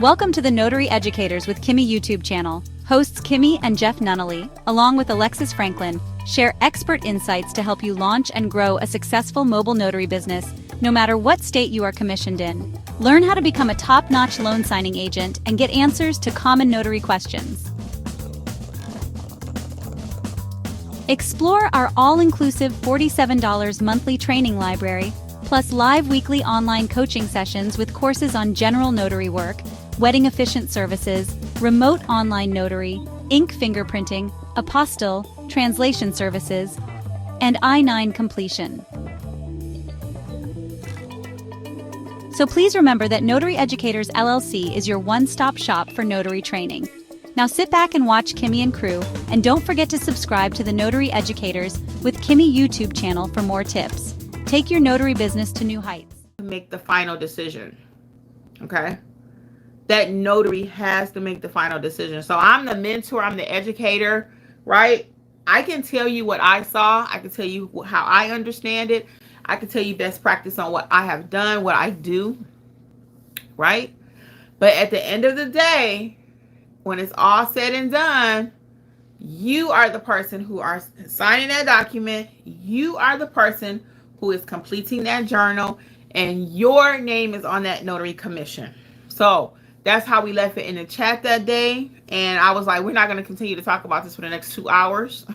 Welcome to the Notary Educators with Kimmi YouTube channel. Hosts Kimmi and Jeff Nunnally, along with Alexis Franklin, share expert insights to help you launch and grow a successful mobile notary business, no matter what state you are commissioned in. Learn how to become a top-notch loan signing agent and get answers to common notary questions. Explore our all-inclusive $47 monthly training library, plus live weekly online coaching sessions with courses on general notary work, wedding efficient services, remote online notary, ink fingerprinting, apostille, translation services, and I-9 completion. So please remember that Notary Educators LLC is your one-stop shop for notary training. Now sit back and watch Kimmi and crew, and don't forget to subscribe to the Notary Educators with Kimmi YouTube channel for more tips. Take your notary business to new heights. Make the final decision, okay? That notary has to make the final decision. So I'm the mentor, I'm the educator, right? I can tell you what I saw. I can tell you how I understand it. I can tell you best practice on what I have done, what I do, right? But at the end of the day, when it's all said and done, you are the person who are signing that document. You are the person who is completing that journal, and your name is on that notary commission. So that's how we left it in the chat that day. And I was like, we're not going to continue to talk about this for the next 2 hours.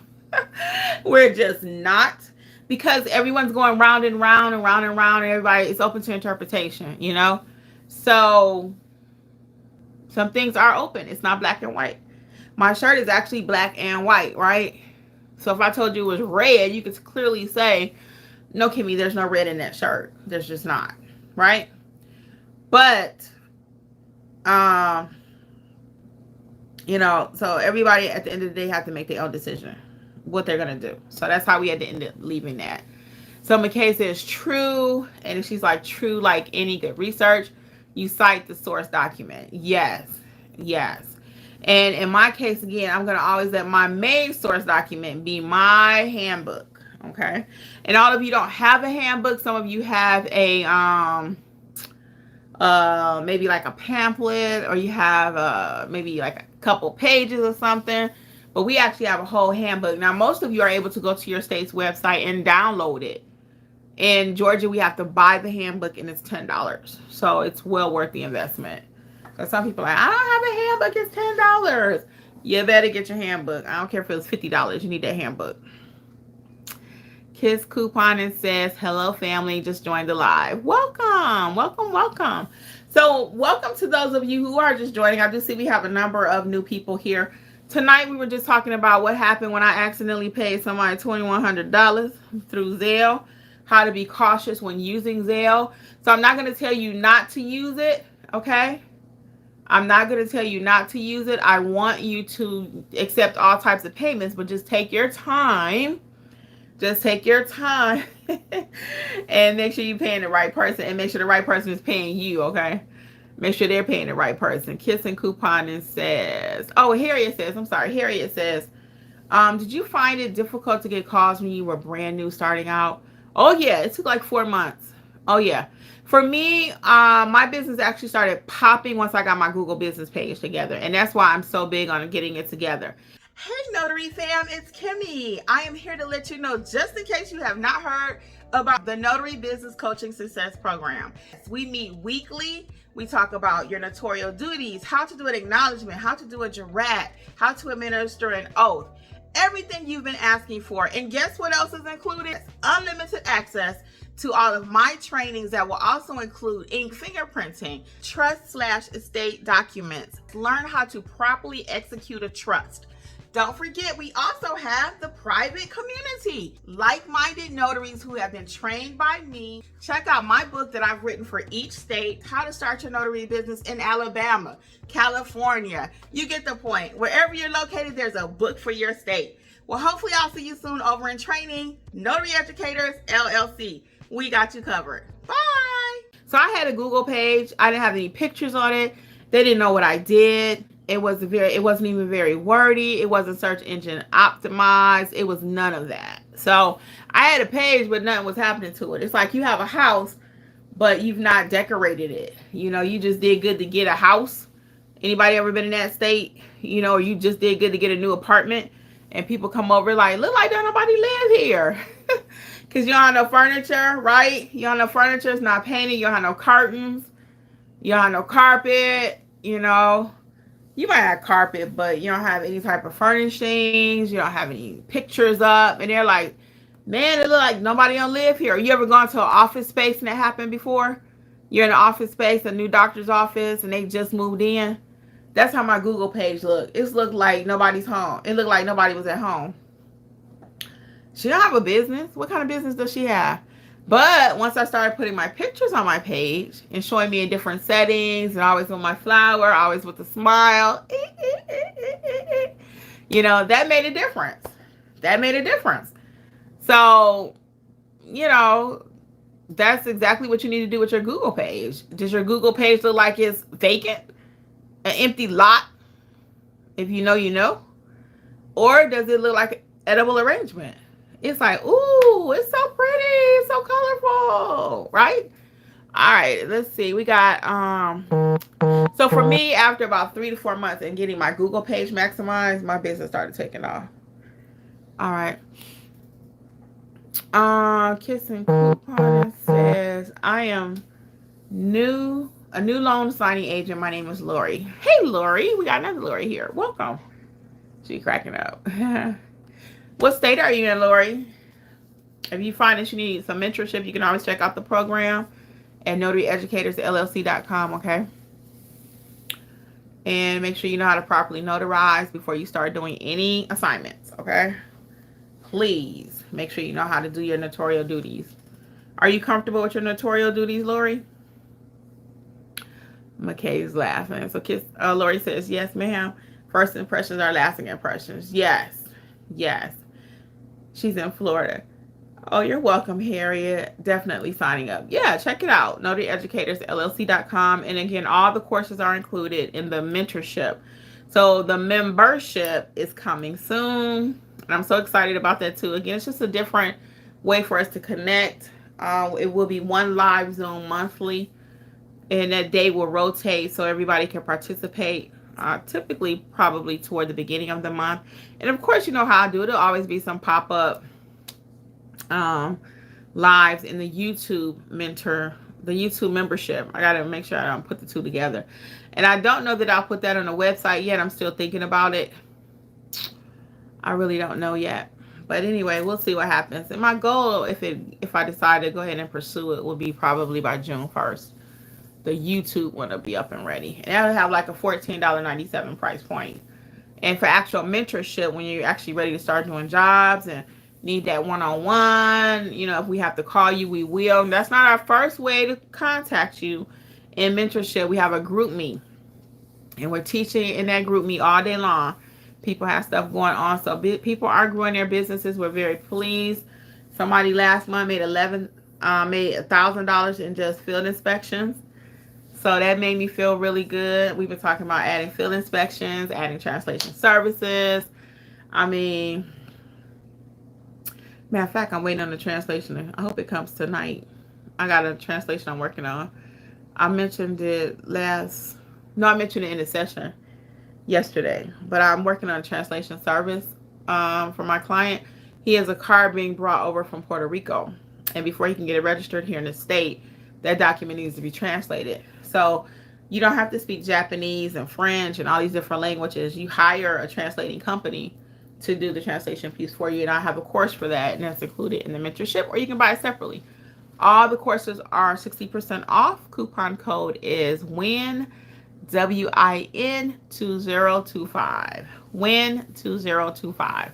We're just not, because everyone's going round and round and round and round, and everybody is open to interpretation, you know? So some things are open. It's not black and white. My shirt is actually black and white, right? So if I told you it was red, you could clearly say, no, Kimmi, there's no red in that shirt. There's just not, right? But, you know, so everybody at the end of the day have to make their own decision what they're going to do. So that's how we had to end up leaving that. So McKay says true. And if she's like true, like any good research, you cite the source document. Yes. Yes. And in my case, again, I'm going to always let my main source document be my handbook. Okay. And all of you don't have a handbook. Some of you have a, maybe like a pamphlet, or you have, maybe like a couple pages or something, but we actually have a whole handbook. Now, most of you are able to go to your state's website and download it. In Georgia, we have to buy the handbook, and it's $10. So it's well worth the investment. Because some people are like, I don't have a handbook, it's $10. You better get your handbook. I don't care if it was $50. You need that handbook. Kiss Coupon and says, hello family, just joined the live. Welcome, welcome, welcome. So welcome to those of you who are just joining. I do see we have a number of new people here. Tonight we were just talking about what happened when I accidentally paid somebody $2,100 through Zelle, how to be cautious when using Zelle. So I'm not going to tell you not to use it, okay? I'm not going to tell you not to use it. I want you to accept all types of payments, but just take your time. Just take your time and make sure you're paying the right person, and make sure the right person is paying you, okay? Make sure they're paying the right person. Kiss and Coupon and says, oh, Harriet says, I'm sorry. Harriet says, did you find it difficult to get calls when you were brand new starting out? Oh, yeah. It took like 4 months. Oh, yeah. For me, my business actually started popping once I got my Google business page together. And that's why I'm so big on getting it together. Hey Notary fam, it's Kimmi. I am here to let you know, just in case you have not heard about the Notary Business Coaching Success Program. We meet weekly. We talk about your notarial duties, how to do an acknowledgement, how to do a jurat, how to administer an oath, everything you've been asking for. And guess what else is included? Unlimited access to all of my trainings that will also include ink fingerprinting, trust/estate documents. Learn how to properly execute a trust. Don't forget, we also have the private community, like-minded notaries who have been trained by me. Check out my book that I've written for each state, How to Start Your Notary Business in Alabama, California. You get the point. Wherever you're located, there's a book for your state. Well, hopefully I'll see you soon over in training. Notary Educators, LLC. We got you covered. Bye. So I had a Google page. I didn't have any pictures on it. They didn't know what I did. It wasn't even very wordy. It wasn't search engine optimized. It was none of that. So I had a page, but nothing was happening to it. It's like you have a house, but you've not decorated it. You know, you just did good to get a house, Anybody ever been in that state? You know, or you just did good to get a new apartment and people come over like, look like don't nobody live here. Because you don't have no furniture, right? You don't have no furniture. It's not painted. You don't have no curtains. You don't have no carpet. You know, you might have carpet, but you don't have any type of furnishings. You don't have any pictures up. And they're like, man, it look like nobody don't live here. You ever gone to an office space and that happened before? You're in an office space, a new doctor's office, and they just moved in. That's how my Google page looked. It looked like nobody's home. It looked like nobody was at home. She don't have a business. What kind of business does she have? But once I started putting my pictures on my page and showing me in different settings, and always with my flower, always with a smile, you know, that made a difference. That made a difference. So, you know, that's exactly what you need to do with your Google page. Does your Google page look like it's vacant? An empty lot? If you know, you know. Or does it look like an edible arrangement? It's like, ooh, it's so pretty, it's so colorful, right? All right, let's see. We got so for me, after about 3 to 4 months and getting my Google page maximized, my business started taking off. All right. Kissing Coupon says, I am a new loan signing agent. My name is Lori. Hey Lori, we got another Lori here. Welcome. She cracking up. What state are you in, Lori? If you find that you need some mentorship, you can always check out the program at notaryeducatorsllc.com, okay? And make sure you know how to properly notarize before you start doing any assignments, okay? Please make sure you know how to do your notarial duties. Are you comfortable with your notarial duties, Lori? McKay's laughing. So Lori says, yes, ma'am. First impressions are lasting impressions. Yes. Yes. She's in Florida. Oh, you're welcome, Harriet. Definitely signing up. Yeah, check it out. NotaryEducatorsLLC.com. And again, all the courses are included in the mentorship. So the membership is coming soon. And I'm so excited about that too. Again, it's just a different way for us to connect. It will be one live Zoom monthly. And that day will rotate so everybody can participate. Typically, probably toward the beginning of the month. And of course, you know how I do it. There'll always be some pop-up lives in the YouTube membership. I gotta make sure I don't put the two together. And I don't know that I'll put that on the website yet. I'm still thinking about it. I really don't know yet. But anyway, we'll see what happens. And my goal, if I decide to go ahead and pursue it, will be probably by June 1st. The YouTube one will be up and ready. And that'll have like a $14.97 price point. And for actual mentorship, when you're actually ready to start doing jobs and need that one-on-one, you know, if we have to call you, we will. And that's not our first way to contact you in mentorship. We have a group meet. And we're teaching in that group meet all day long. People have stuff going on. So people are growing their businesses. We're very pleased. Somebody last month made $1,000 in just field inspections. So that made me feel really good. We've been talking about adding field inspections, adding translation services. I mean, matter of fact, I'm waiting on the translation. I hope it comes tonight. I got a translation I'm working on. I mentioned it I mentioned it in the session yesterday. But I'm working on a translation service for my client. He has a car being brought over from Puerto Rico. And before he can get it registered here in the state, that document needs to be translated. So you don't have to speak Japanese and French and all these different languages. You hire a translating company to do the translation piece for you. And I have a course for that, and that's included in the mentorship, or you can buy it separately. All the courses are 60% off. Coupon code is WIN, WIN 2025. WIN 2025.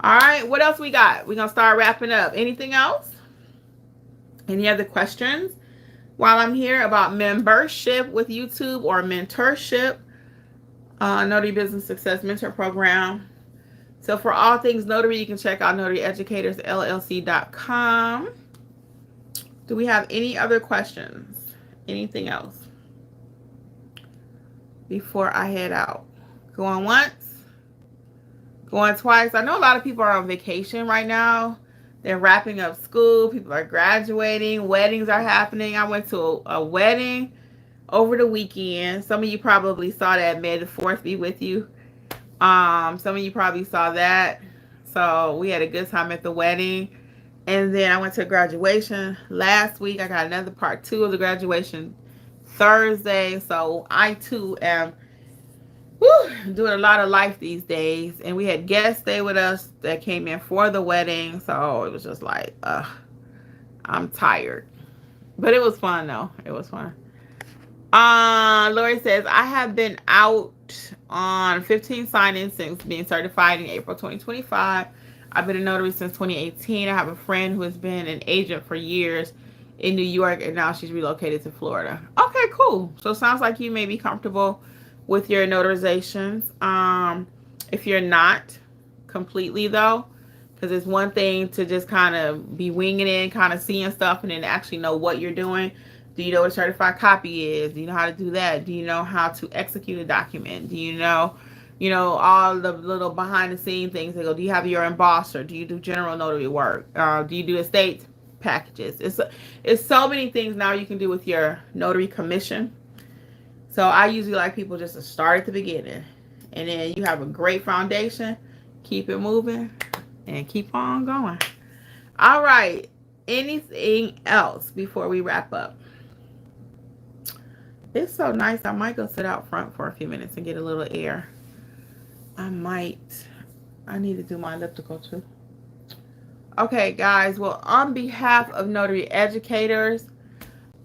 All right, what else we got? We're going to start wrapping up. Anything else? Any other questions while I'm here about membership with YouTube or mentorship? Notary Business Success Mentor Program. So for all things notary, you can check out NotaryEducatorsLLC.com. Do we have any other questions? Anything else before I head out? Going once? Going twice? I know a lot of people are on vacation right now. They're wrapping up school. People are graduating. Weddings are happening. I went to a wedding over the weekend. Some of you probably saw that. May the 4th be with you. Some of you probably saw that. So we had a good time at the wedding. And then I went to graduation last week. I got another part 2 of the graduation Thursday. So I too am doing a lot of life these days. And we had guests stay with us that came in for the wedding. So it was just like, I'm tired. But it was fun though. It was fun. Lori says, I have been out on 15 signings since being certified in April 2025. I've been a notary since 2018. I have a friend who has been an agent for years in New York, and now she's relocated to Florida. Okay, cool. So it sounds like you may be comfortable with your notarizations. If you're not completely, though, because it's one thing to just kind of be winging it, kind of seeing stuff, and then actually know what you're doing. Do you know what a certified copy is? Do you know how to do that? Do you know how to execute a document? Do you know, all the little behind the scene things that go? Do you have your embosser? Do you do general notary work? Do you do estate packages? It's so many things now you can do with your notary commission. So I usually like people just to start at the beginning, and then you have a great foundation. Keep it moving and keep on going. All right. Anything else before we wrap up? It's so nice. I might go sit out front for a few minutes and get a little air. I need to do my elliptical too. Okay, guys. Well, on behalf of notary educators,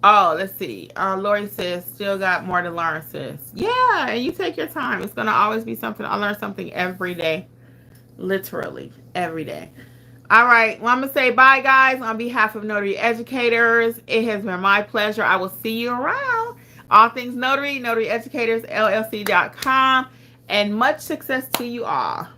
let's see. Lori says, still got more to learn, sis. Yeah, and you take your time. It's going to always be something. I learn something every day. Literally, every day. All right. Well, I'm going to say bye, guys. On behalf of notary educators, it has been my pleasure. I will see you around. All things notary, notaryeducatorsllc.com, and much success to you all.